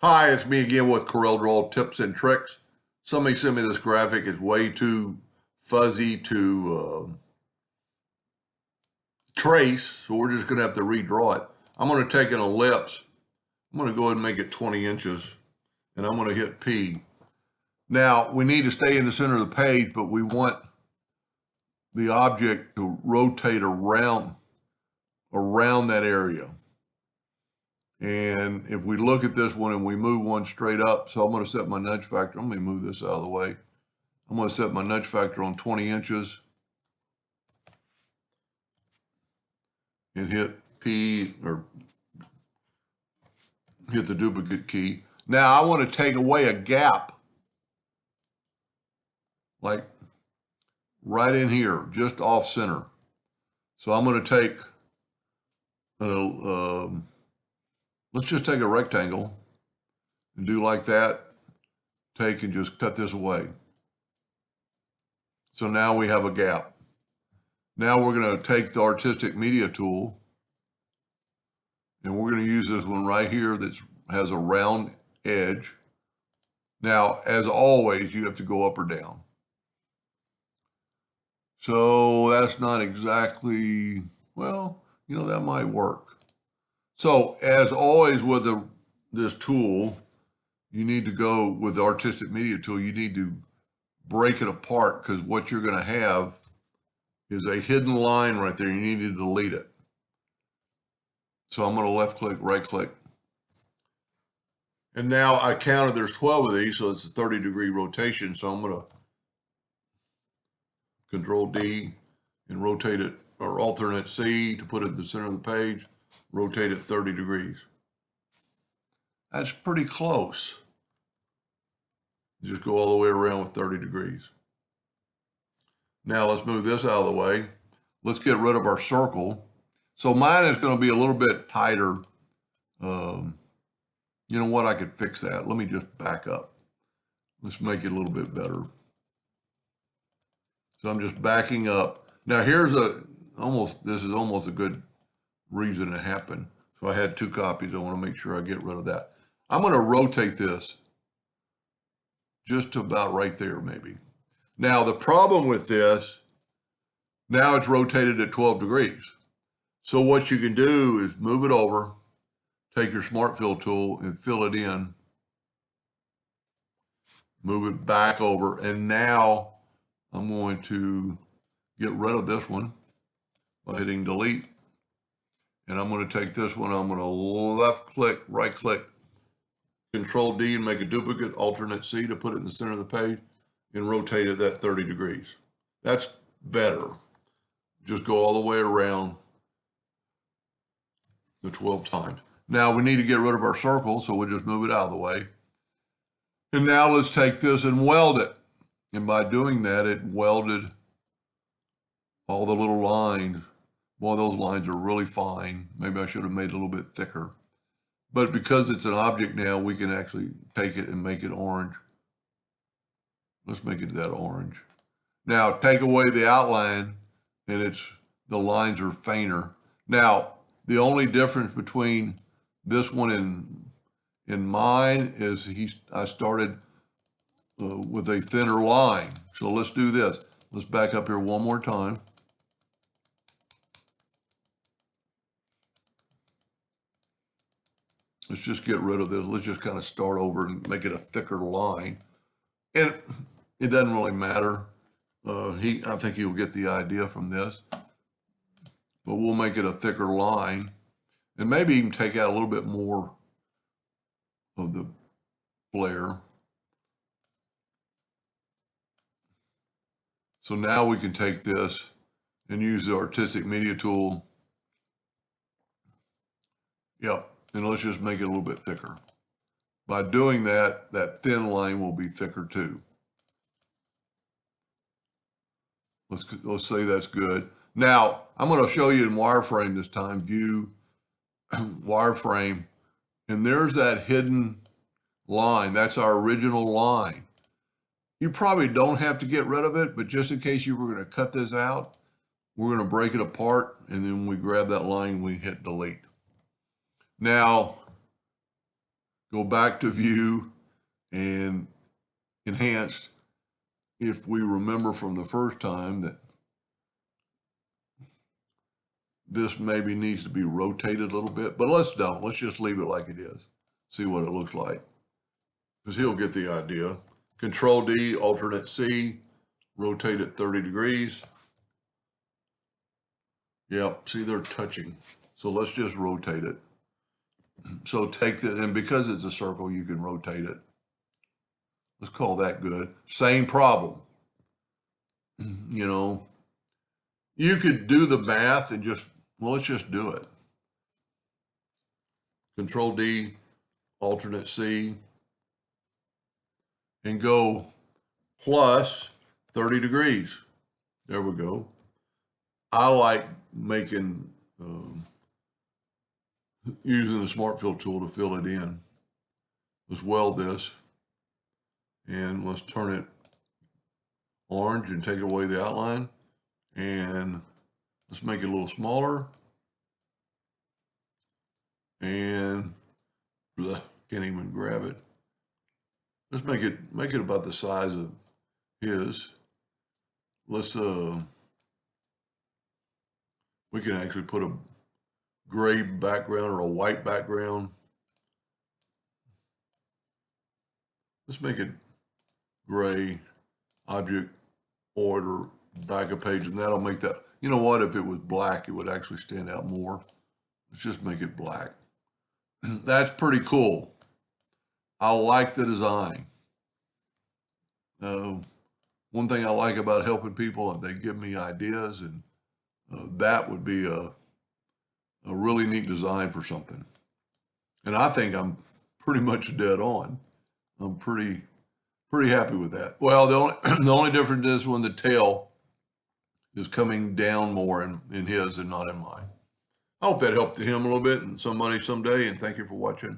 Hi, it's me again with Corel Draw Tips and Tricks. Somebody sent me this graphic. It's way too fuzzy to trace, so we're just going to have to redraw it. I'm going to take an ellipse. I'm going to go ahead and make it 20 inches, and I'm going to hit P. Now, we need to stay in the center of the page, but we want the object to rotate around that area. And if we look at this one and we move one straight up, so I'm going to set my nudge factor. I'm going to move this out of the way. I'm going to set my nudge factor on 20 inches and hit P or hit the duplicate key. Now I want to take away a gap, like right in here, just off center. So I'm going to take, let's just take a rectangle and do like that. Take and just cut this away. So now we have a gap. Now we're going to take the artistic media tool and we're going to use this one right here that has a round edge. Now, as always, you have to go up or down. So that's not exactly, well, that might work. So as always with this tool, you need to go with the artistic media tool, you need to break it apart, because what you're going to have is a hidden line right there. You need to delete it. So I'm going to left click, right click. And now I counted there's 12 of these, so it's a 30-degree rotation. So I'm going to Control D and rotate it, or alternate C to put it in the center of the page, rotate it 30 degrees. That's pretty close. Just go all the way around with 30 degrees. Now let's move this out of the way. Let's get rid of our circle. So mine is going to be a little bit tighter. You know what? I could fix that. Let me just back up. Let's make it a little bit better. So I'm just backing up. Now here's this is almost a good reason it happened. So I had two copies. I want to make sure I get rid of that. I'm going to rotate this just to about right there, maybe. Now the problem with this, now it's rotated at 12 degrees. So what you can do is move it over, take your Smart Fill tool and fill it in, move it back over, and now I'm going to get rid of this one by hitting delete. And I'm going to take this one, I'm going to left click, right click, Control D and make a duplicate, alternate C to put it in the center of the page and rotate it at 30 degrees. That's better. Just go all the way around the 12 times. Now we need to get rid of our circle, so we'll just move it out of the way. And now let's take this and weld it. And by doing that, it welded all the little lines. Boy, those lines are really fine. Maybe I should have made it a little bit thicker. But because it's an object now, we can actually take it and make it orange. Let's make it that orange. Now take away the outline and the lines are fainter. Now, the only difference between this one and mine is I started with a thinner line. So let's do this. Let's back up here one more time. Let's just get rid of this. Let's just kind of start over and make it a thicker line. And it doesn't really matter. I think he'll get the idea from this. But we'll make it a thicker line. And maybe even take out a little bit more of the flare. So now we can take this and use the artistic media tool. Yep. And let's just make it a little bit thicker. By doing that, that thin line will be thicker too. Let's say that's good. Now, I'm going to show you in wireframe this time, view, wireframe, and there's that hidden line. That's our original line. You probably don't have to get rid of it, but just in case you were going to cut this out, we're going to break it apart, and then we grab that line and we hit delete. Now, go back to view and enhanced. If we remember from the first time that this maybe needs to be rotated a little bit, but let's don't. Let's just leave it like it is. See what it looks like, because he'll get the idea. Control D, alternate C, rotate it 30 degrees. Yep, see, they're touching. So let's just rotate it. So take that, and because it's a circle, you can rotate it. Let's call that good. Same problem. You know, you could do the math and just, well, let's just do it. Control D, alternate C, and go plus 30 degrees. There we go. I like making, using the Smart Fill tool to fill it in. Let's weld this, and let's turn it orange and take away the outline, and let's make it a little smaller, and can't even grab it. Let's make it about the size of his. Let's we can actually put a gray background or a white background. Let's make it gray, object, order, back of page, and that'll make that, you know what, if it was black, it would actually stand out more. Let's just make it black. That's pretty cool. I like the design. One thing I like about helping people, they give me ideas, and that would be a really neat design for something. And I think I'm pretty much dead on. I'm pretty happy with that. Well, the only difference is when the tail is coming down more in his and not in mine. I hope that helped him a little bit and somebody someday, and thank you for watching.